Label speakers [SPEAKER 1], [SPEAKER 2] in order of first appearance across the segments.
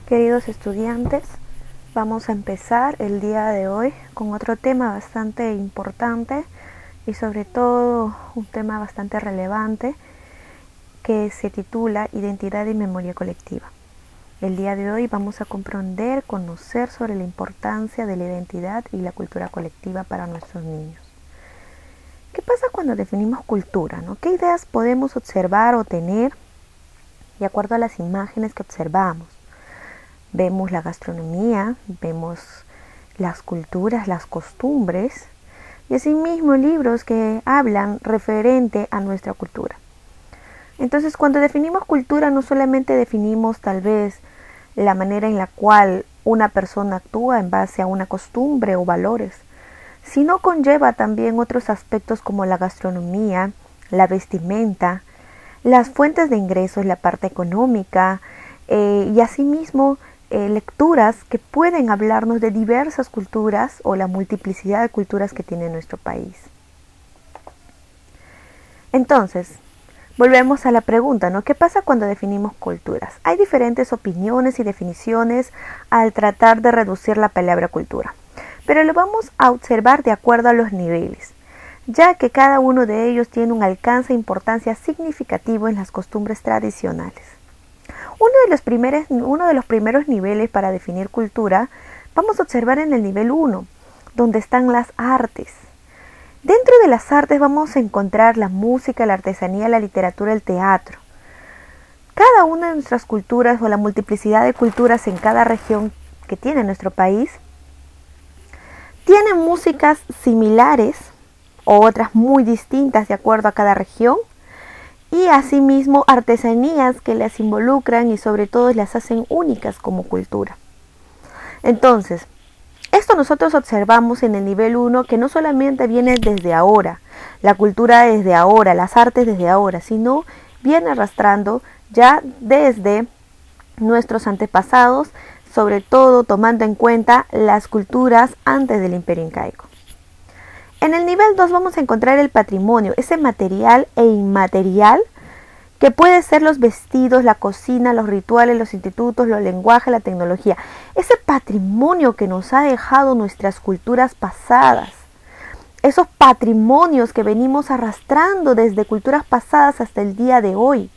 [SPEAKER 1] Queridos estudiantes, vamos a empezar el día de hoy con otro tema bastante importante y sobre todo un tema bastante relevante que se titula Identidad y Memoria Colectiva. El día de hoy vamos a comprender, conocer sobre la importancia de la identidad y la cultura colectiva para nuestros niños. ¿Qué pasa cuando definimos cultura, no? ¿Qué ideas podemos observar o tener de acuerdo a las imágenes que observamos? Vemos la gastronomía, vemos las culturas, las costumbres y asimismo libros que hablan referente a nuestra cultura. Entonces, cuando definimos cultura, no solamente definimos tal vez la manera en la cual una persona actúa en base a una costumbre o valores, sino conlleva también otros aspectos como la gastronomía, la vestimenta, las fuentes de ingresos, la parte económica y asimismo lecturas que pueden hablarnos de diversas culturas o la multiplicidad de culturas que tiene nuestro país. Entonces, volvemos a la pregunta, ¿no? ¿Qué pasa cuando definimos culturas? Hay diferentes opiniones y definiciones al tratar de reducir la palabra cultura, pero lo vamos a observar de acuerdo a los niveles, ya que cada uno de ellos tiene un alcance e importancia significativo en las costumbres tradicionales. Uno de los primeros niveles para definir cultura vamos a observar en el nivel 1, donde están las artes. Dentro de las artes vamos a encontrar la música, la artesanía, la literatura, el teatro. Cada una de nuestras culturas o la multiplicidad de culturas en cada región que tiene nuestro país tienen músicas similares o otras muy distintas de acuerdo a cada región, y asimismo artesanías que las involucran y sobre todo las hacen únicas como cultura. Entonces, esto nosotros observamos en el nivel 1 que no solamente viene desde ahora, la cultura desde ahora, las artes desde ahora, sino viene arrastrando ya desde nuestros antepasados, sobre todo tomando en cuenta las culturas antes del Imperio Incaico. En el nivel 2 vamos a encontrar el patrimonio, ese material e inmaterial que puede ser los vestidos, la cocina, los rituales, los institutos, los lenguajes, la tecnología. Ese patrimonio que nos ha dejado nuestras culturas pasadas. Esos patrimonios que venimos arrastrando desde culturas pasadas hasta el día de hoy.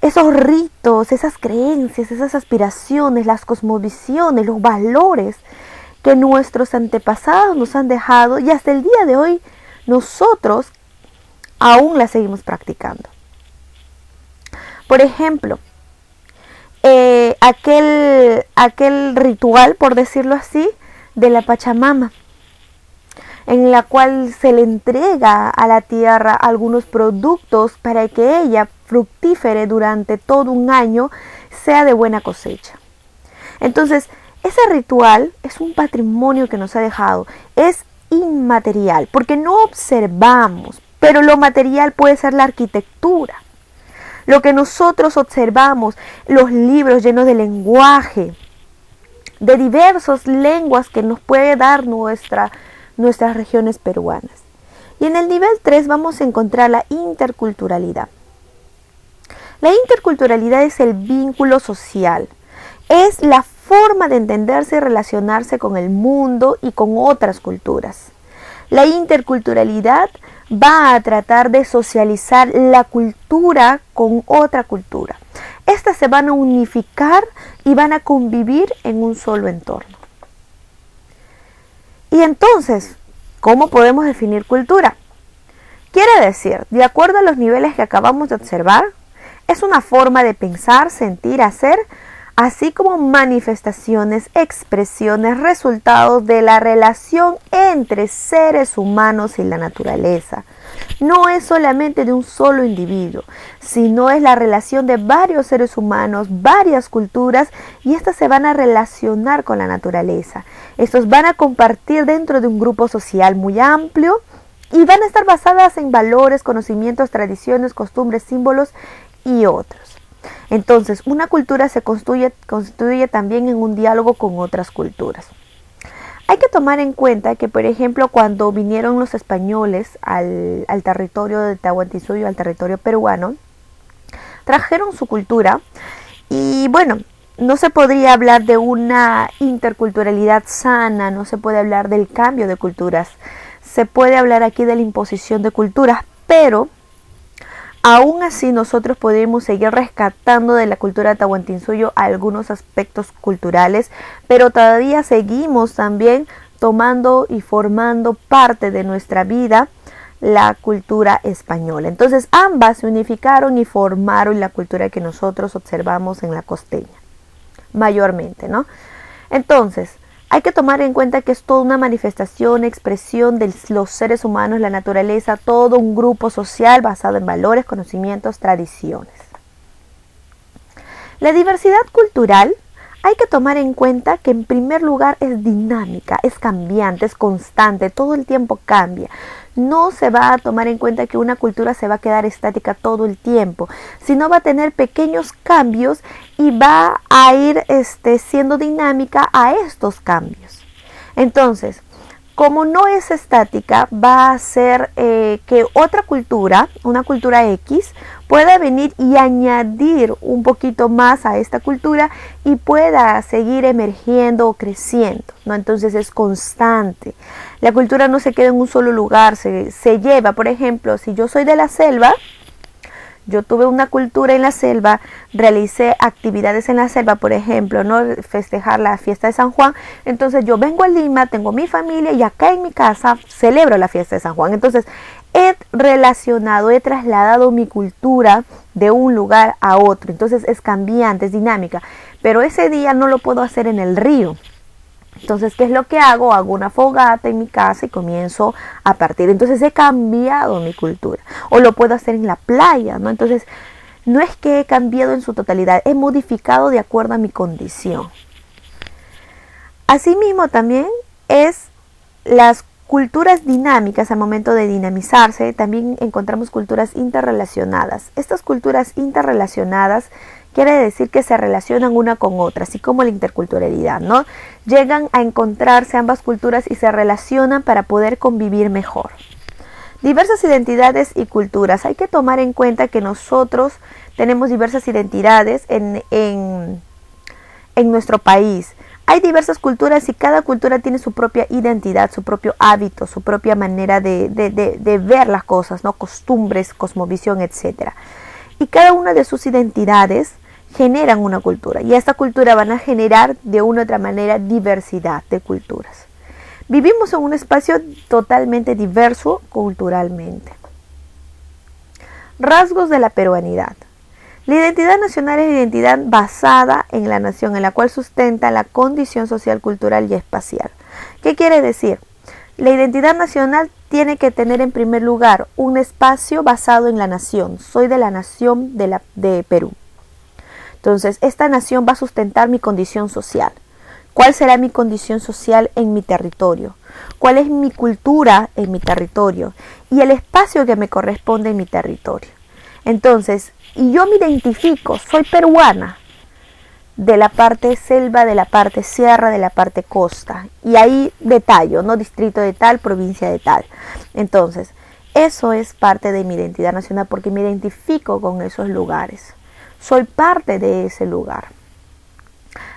[SPEAKER 1] Esos ritos, esas creencias, esas aspiraciones, las cosmovisiones, los valores que nuestros antepasados nos han dejado y hasta el día de hoy nosotros aún las seguimos practicando. Por ejemplo, aquel ritual, por decirlo así, de la Pachamama, en la cual se le entrega a la tierra algunos productos para que ella fructífere durante todo un año, sea de buena cosecha. Entonces, ese ritual es un patrimonio que nos ha dejado, es inmaterial, porque no observamos, pero lo material puede ser la arquitectura. Lo que nosotros observamos, los libros llenos de lenguaje, de diversas lenguas que nos puede dar nuestras regiones peruanas. Y en el nivel 3 vamos a encontrar la interculturalidad. La interculturalidad es el vínculo social, es la forma de entenderse y relacionarse con el mundo y con otras culturas. La interculturalidad va a tratar de socializar la cultura con otra cultura. Estas se van a unificar y van a convivir en un solo entorno. Y entonces, ¿cómo podemos definir cultura? Quiere decir, de acuerdo a los niveles que acabamos de observar, es una forma de pensar, sentir, hacer, así como manifestaciones, expresiones, resultados de la relación entre seres humanos y la naturaleza. No es solamente de un solo individuo, sino es la relación de varios seres humanos, varias culturas, y estas se van a relacionar con la naturaleza. Estos van a compartir dentro de un grupo social muy amplio y van a estar basadas en valores, conocimientos, tradiciones, costumbres, símbolos y otros. Entonces, una cultura se constituye también en un diálogo con otras culturas. Hay que tomar en cuenta que, por ejemplo, cuando vinieron los españoles al territorio de Tahuantinsuyo, al territorio peruano, trajeron su cultura y bueno, no se podría hablar de una interculturalidad sana, no se puede hablar del cambio de culturas. Se puede hablar aquí de la imposición de culturas, pero aún así nosotros podemos seguir rescatando de la cultura tahuantinsuyo algunos aspectos culturales, pero todavía seguimos también tomando y formando parte de nuestra vida la cultura española. Entonces ambas se unificaron y formaron la cultura que nosotros observamos en la costeña, mayormente, ¿no? Entonces, hay que tomar en cuenta que es toda una manifestación, expresión de los seres humanos, la naturaleza, todo un grupo social basado en valores, conocimientos, tradiciones. La diversidad cultural hay que tomar en cuenta que en primer lugar es dinámica, es cambiante, es constante, todo el tiempo cambia. No se va a tomar en cuenta que una cultura se va a quedar estática todo el tiempo, sino va a tener pequeños cambios y va a ir siendo dinámica a estos cambios. Entonces, como no es estática, va a hacer que otra cultura, una cultura X, pueda venir y añadir un poquito más a esta cultura y pueda seguir emergiendo o creciendo, ¿no? Entonces es constante. La cultura no se queda en un solo lugar, se lleva, por ejemplo, si yo soy de la selva, yo tuve una cultura en la selva, realicé actividades en la selva, por ejemplo, ¿no? Festejar la fiesta de San Juan. Entonces yo vengo a Lima, tengo mi familia y acá en mi casa celebro la fiesta de San Juan. Entonces he relacionado, he trasladado mi cultura de un lugar a otro. Entonces es cambiante, es dinámica. Pero ese día no lo puedo hacer en el río. Entonces, ¿qué es lo que hago? Hago una fogata en mi casa y comienzo a partir. Entonces, he cambiado mi cultura. O lo puedo hacer en la playa, ¿no? Entonces, no es que he cambiado en su totalidad, he modificado de acuerdo a mi condición. Asimismo, también es las culturas dinámicas. Al momento de dinamizarse, también encontramos culturas interrelacionadas. Estas culturas interrelacionadas quiere decir que se relacionan una con otra, así como la interculturalidad, ¿no? Llegan a encontrarse ambas culturas y se relacionan para poder convivir mejor. Diversas identidades y culturas. Hay que tomar en cuenta que nosotros tenemos diversas identidades en nuestro país. Hay diversas culturas y cada cultura tiene su propia identidad, su propio hábito, su propia manera de ver las cosas, ¿no? Costumbres, cosmovisión, etc. Y cada una de sus identidades generan una cultura. Y esta cultura van a generar de una u otra manera diversidad de culturas. Vivimos en un espacio totalmente diverso culturalmente. Rasgos de la peruanidad. La identidad nacional es la identidad basada en la nación, en la cual sustenta la condición social, cultural y espacial. ¿Qué quiere decir? La identidad nacional tiene que tener en primer lugar un espacio basado en la nación. Soy de la nación de Perú. Entonces, esta nación va a sustentar mi condición social. ¿Cuál será mi condición social en mi territorio? ¿Cuál es mi cultura en mi territorio? Y el espacio que me corresponde en mi territorio. Entonces, y yo me identifico, soy peruana, de la parte selva, de la parte sierra, de la parte costa. Y ahí detallo, ¿no? Distrito de tal, provincia de tal. Entonces, eso es parte de mi identidad nacional porque me identifico con esos lugares. Soy parte de ese lugar.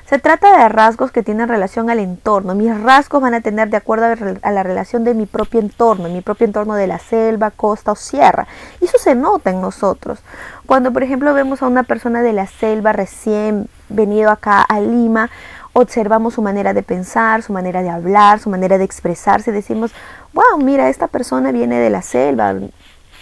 [SPEAKER 1] Se trata de rasgos que tienen relación al entorno. Mis rasgos van a tener de acuerdo a la relación de mi propio entorno de la selva, costa o sierra. Y eso se nota en nosotros. Cuando, por ejemplo, vemos a una persona de la selva recién venido acá a Lima, observamos su manera de pensar, su manera de hablar, su manera de expresarse. Decimos, wow, mira, esta persona viene de la selva.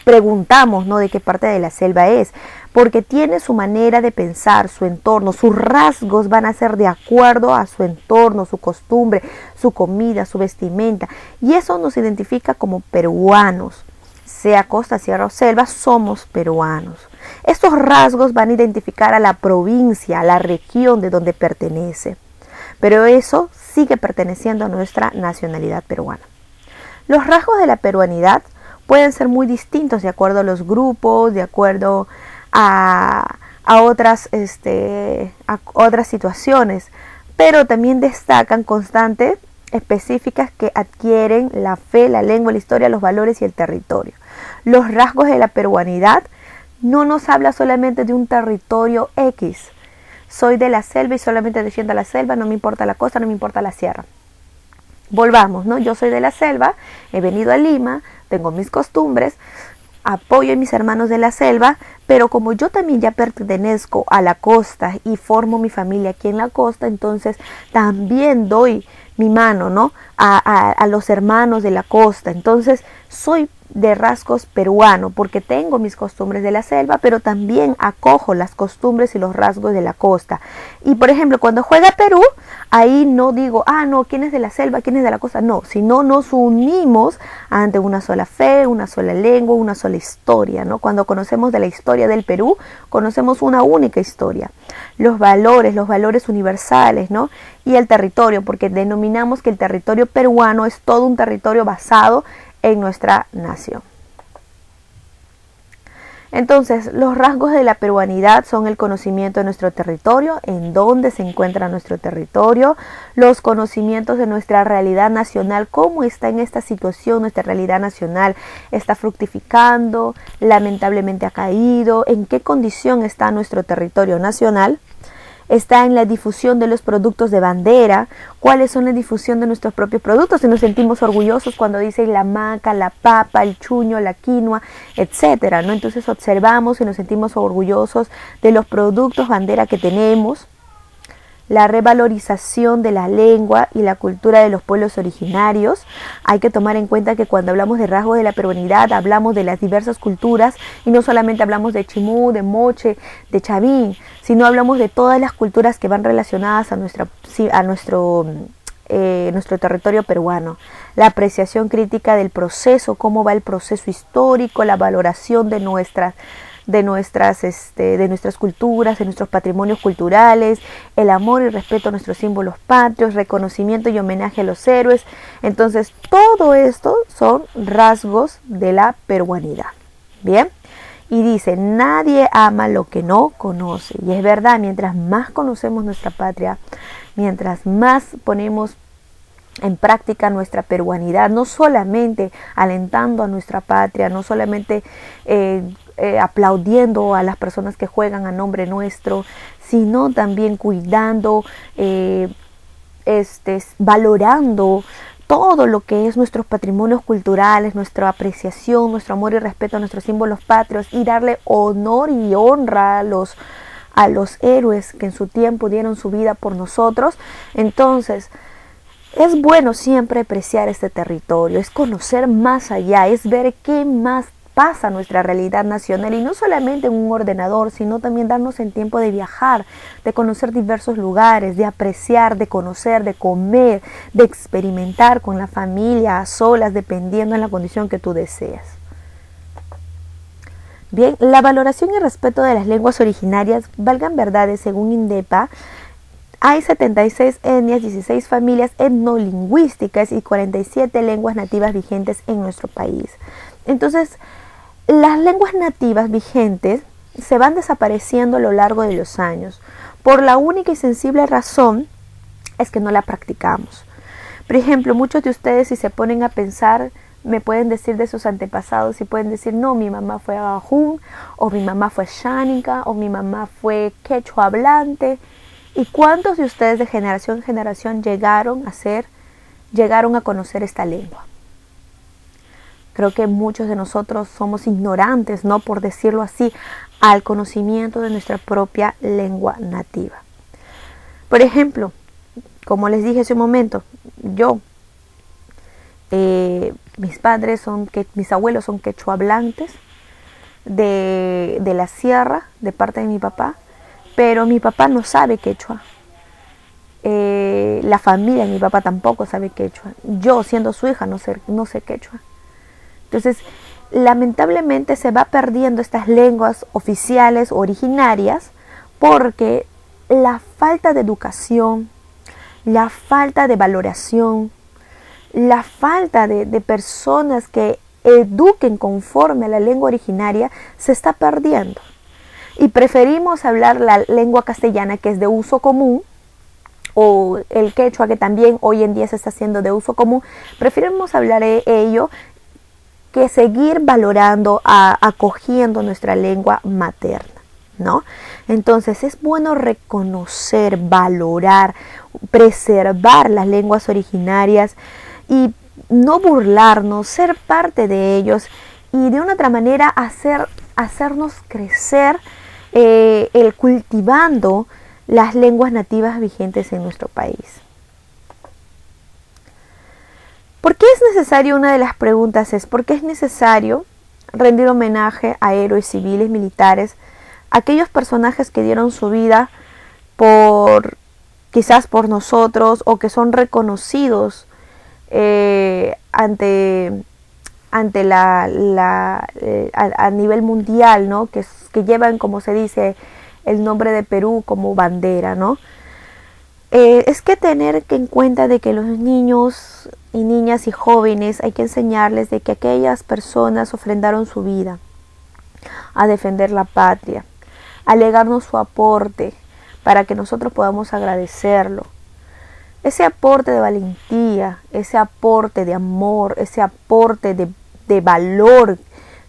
[SPEAKER 1] Preguntamos, ¿no?, de qué parte de la selva es, porque tiene su manera de pensar, su entorno, sus rasgos van a ser de acuerdo a su entorno, su costumbre, su comida, su vestimenta, y eso nos identifica como peruanos. Sea costa, sierra o selva, somos peruanos. Estos rasgos van a identificar a la provincia, a la región de donde pertenece, pero eso sigue perteneciendo a nuestra nacionalidad peruana. Los rasgos de la peruanidad pueden ser muy distintos de acuerdo a los grupos, de acuerdo a otras situaciones, pero también destacan constantes específicas que adquieren la fe, la lengua, la historia, los valores y el territorio. Los rasgos de la peruanidad no nos habla solamente de un territorio X, soy de la selva y solamente defiendo la selva, no me importa la costa, no me importa la sierra. Volvamos, ¿no? Yo soy de la selva, he venido a Lima, tengo mis costumbres, apoyo a mis hermanos de la selva, pero como yo también ya pertenezco a la costa y formo mi familia aquí en la costa, entonces también doy mi mano, ¿no? a los hermanos de la costa. Entonces soy de rasgos peruano porque tengo mis costumbres de la selva, pero también acojo las costumbres y los rasgos de la costa. Y por ejemplo, cuando juega Perú, ahí no digo, no, ¿quién es de la selva? ¿Quién es de la costa? No, sino nos unimos ante una sola fe, una sola lengua, una sola historia, ¿no? Cuando conocemos de la historia del Perú, conocemos una única historia. Los valores universales, ¿no? Y el territorio, porque denominamos que el territorio peruano es todo un territorio basado en nuestra nación. Entonces, los rasgos de la peruanidad son el conocimiento de nuestro territorio, en dónde se encuentra nuestro territorio, los conocimientos de nuestra realidad nacional, cómo está en esta situación nuestra realidad nacional, está fructificando, lamentablemente ha caído, en qué condición está nuestro territorio nacional. Está en la difusión de los productos de bandera, cuáles son la difusión de nuestros propios productos, y nos sentimos orgullosos cuando dicen la maca, la papa, el chuño, la quinoa, etcétera, ¿no? Entonces observamos y nos sentimos orgullosos de los productos bandera que tenemos. La revalorización de la lengua y la cultura de los pueblos originarios. Hay que tomar en cuenta que cuando hablamos de rasgos de la peruanidad, hablamos de las diversas culturas y no solamente hablamos de Chimú, de Moche, de Chavín, sino hablamos de todas las culturas que van relacionadas a nuestro territorio peruano. La apreciación crítica del proceso, cómo va el proceso histórico, la valoración de nuestras culturas, de nuestros patrimonios culturales, el amor y respeto a nuestros símbolos patrios, reconocimiento y homenaje a los héroes. Entonces, todo esto son rasgos de la peruanidad. Bien, y dice, nadie ama lo que no conoce. Y es verdad, mientras más conocemos nuestra patria, mientras más ponemos en práctica nuestra peruanidad, no solamente alentando a nuestra patria, no solamente aplaudiendo a las personas que juegan a nombre nuestro, sino también cuidando, valorando todo lo que es nuestros patrimonios culturales, nuestra apreciación, nuestro amor y respeto a nuestros símbolos patrios, y darle honor y honra a los héroes que en su tiempo dieron su vida por nosotros. Entonces, es bueno siempre apreciar este territorio, es conocer más allá, es ver qué más pasa en nuestra realidad nacional, y no solamente en un ordenador, sino también darnos el tiempo de viajar, de conocer diversos lugares, de apreciar, de conocer, de comer, de experimentar con la familia, a solas, dependiendo de la condición que tú deseas. Bien, la valoración y respeto de las lenguas originarias, valgan verdades, según INDEPA, hay 76 etnias, 16 familias etnolingüísticas y 47 lenguas nativas vigentes en nuestro país. Entonces, las lenguas nativas vigentes se van desapareciendo a lo largo de los años, por la única y sensible razón es que no la practicamos. Por ejemplo, muchos de ustedes, si se ponen a pensar, me pueden decir de sus antepasados y pueden decir, no, mi mamá fue Agajún, o mi mamá fue Xánica, o mi mamá fue quechua hablante. ¿Y cuántos de ustedes de generación en generación llegaron a conocer esta lengua? Creo que muchos de nosotros somos ignorantes, ¿no? Por decirlo así, al conocimiento de nuestra propia lengua nativa. Por ejemplo, como les dije hace un momento, mis abuelos son quechua hablantes de la sierra, de parte de mi papá, pero mi papá no sabe quechua. La familia de mi papá tampoco sabe quechua. Yo, siendo su hija, no sé quechua. Entonces, lamentablemente se va perdiendo estas lenguas oficiales originarias porque la falta de educación, la falta de valoración, la falta de personas que eduquen conforme a la lengua originaria se está perdiendo. Y preferimos hablar la lengua castellana, que es de uso común, o el quechua, que también hoy en día se está haciendo de uso común. Preferimos hablar ello que seguir valorando, acogiendo nuestra lengua materna, ¿no? Entonces es bueno reconocer, valorar, preservar las lenguas originarias y no burlarnos, ser parte de ellos y de una otra manera hacernos crecer el cultivando las lenguas nativas vigentes en nuestro país. ¿Por qué es necesario? Una de las preguntas es, ¿por qué es necesario rendir homenaje a héroes civiles, militares, aquellos personajes que dieron su vida quizás por nosotros o que son reconocidos ante a nivel mundial, ¿no? Que llevan, como se dice, el nombre de Perú como bandera, ¿no? Es que tener en cuenta de que los niños y niñas y jóvenes hay que enseñarles de que aquellas personas ofrendaron su vida a defender la patria, a legarnos su aporte para que nosotros podamos agradecerlo. Ese aporte de valentía, ese aporte de amor, ese aporte de valor,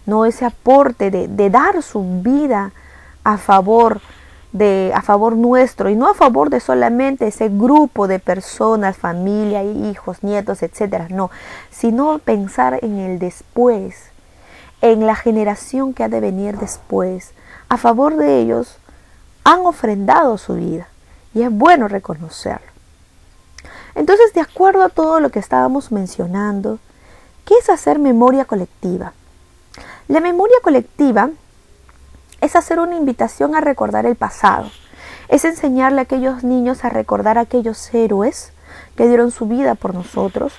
[SPEAKER 1] ¿no? Ese aporte de dar su vida a favor nuestro y no a favor de solamente ese grupo de personas, familia, hijos, nietos, etcétera, no, sino pensar en el después, en la generación que ha de venir después. A favor de ellos han ofrendado su vida y es bueno reconocerlo. Entonces, de acuerdo a todo lo que estábamos mencionando, ¿qué es hacer memoria colectiva? La memoria colectiva es hacer una invitación a recordar el pasado, es enseñarle a aquellos niños a recordar a aquellos héroes que dieron su vida por nosotros,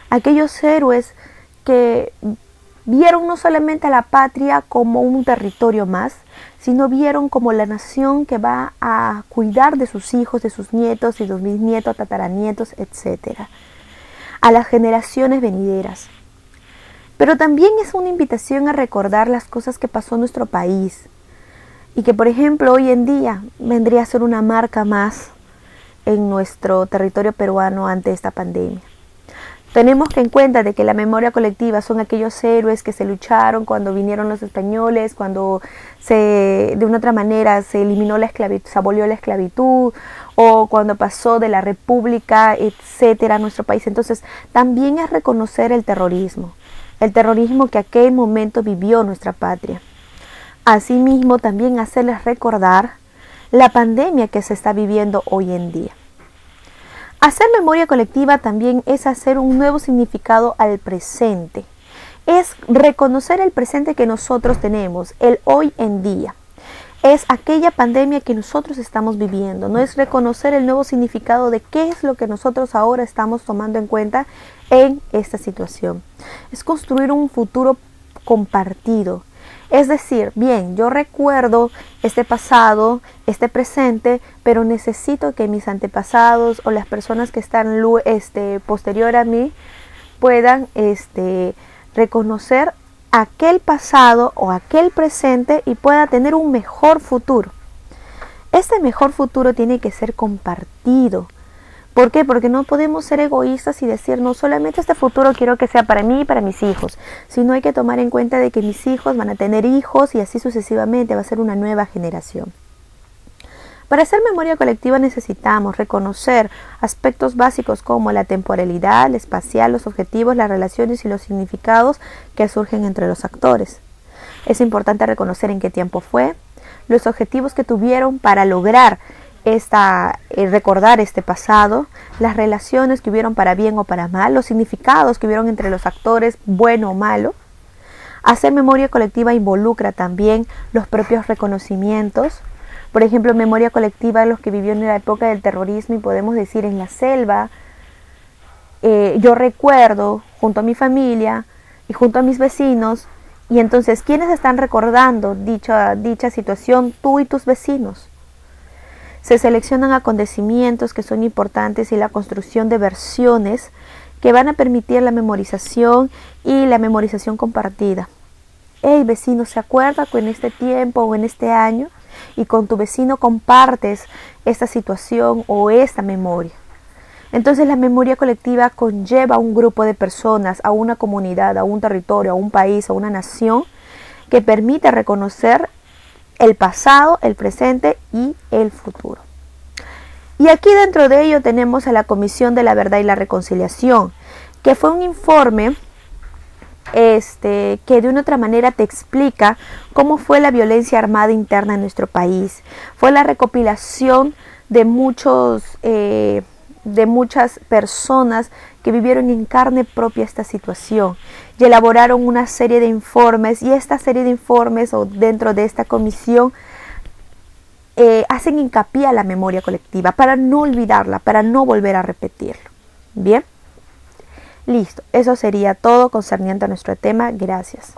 [SPEAKER 1] aquellos héroes que vieron no solamente a la patria como un territorio más, sino vieron como la nación que va a cuidar de sus hijos, de sus nietos y de sus bisnietos, tataranietos, etc. A las generaciones venideras. Pero también es una invitación a recordar las cosas que pasó en nuestro país y que, por ejemplo, hoy en día vendría a ser una marca más en nuestro territorio peruano ante esta pandemia. Tenemos que en cuenta de que la memoria colectiva son aquellos héroes que se lucharon cuando vinieron los españoles, cuando de una otra manera se eliminó la esclavitud, se abolió la esclavitud, o cuando pasó de la república, etcétera, a nuestro país. Entonces, también es reconocer el terrorismo que aquel momento vivió nuestra patria. Asimismo, también hacerles recordar la pandemia que se está viviendo hoy en día. Hacer memoria colectiva también es hacer un nuevo significado al presente. Es reconocer el presente que nosotros tenemos, el hoy en día. Es aquella pandemia que nosotros estamos viviendo. No es reconocer el nuevo significado de qué es lo que nosotros ahora estamos tomando en cuenta en esta situación. Es construir un futuro compartido. Es decir, bien, yo recuerdo este pasado, este presente, pero necesito que mis antepasados o las personas que están posterior a mí puedan reconocer aquel pasado o aquel presente y pueda tener un mejor futuro. Este mejor futuro tiene que ser compartido. ¿Por qué? Porque no podemos ser egoístas y decir, no, solamente este futuro quiero que sea para mí y para mis hijos, sino hay que tomar en cuenta de que mis hijos van a tener hijos y así sucesivamente va a ser una nueva generación. Para hacer memoria colectiva necesitamos reconocer aspectos básicos como la temporalidad, el espacial, los objetivos, las relaciones y los significados que surgen entre los actores. Es importante reconocer en qué tiempo fue, los objetivos que tuvieron para lograr recordar este pasado, las relaciones que hubieron para bien o para mal, los significados que hubieron entre los actores, bueno o malo. Hacer memoria colectiva involucra también los propios reconocimientos. Por ejemplo, memoria colectiva los que vivieron en la época del terrorismo y podemos decir en la selva, yo recuerdo junto a mi familia y junto a mis vecinos, y entonces, ¿quiénes están recordando dicha situación? Tú y tus vecinos. Se seleccionan acontecimientos que son importantes y la construcción de versiones que van a permitir la memorización y la memorización compartida. Hey, vecino, ¿se acuerda que en este tiempo o en este año? Y con tu vecino compartes esta situación o esta memoria. Entonces la memoria colectiva conlleva a un grupo de personas, a una comunidad, a un territorio, a un país, a una nación que permite reconocer el pasado, el presente y el futuro. Y aquí dentro de ello tenemos a la Comisión de la Verdad y la Reconciliación, que fue un informe que de una otra manera te explica cómo fue la violencia armada interna en nuestro país. Fue la recopilación de muchas personas que vivieron en carne propia esta situación y elaboraron una serie de informes, y esta serie de informes o dentro de esta comisión hacen hincapié a la memoria colectiva para no olvidarla, para no volver a repetirlo. Bien, listo, eso sería todo concerniente a nuestro tema. Gracias.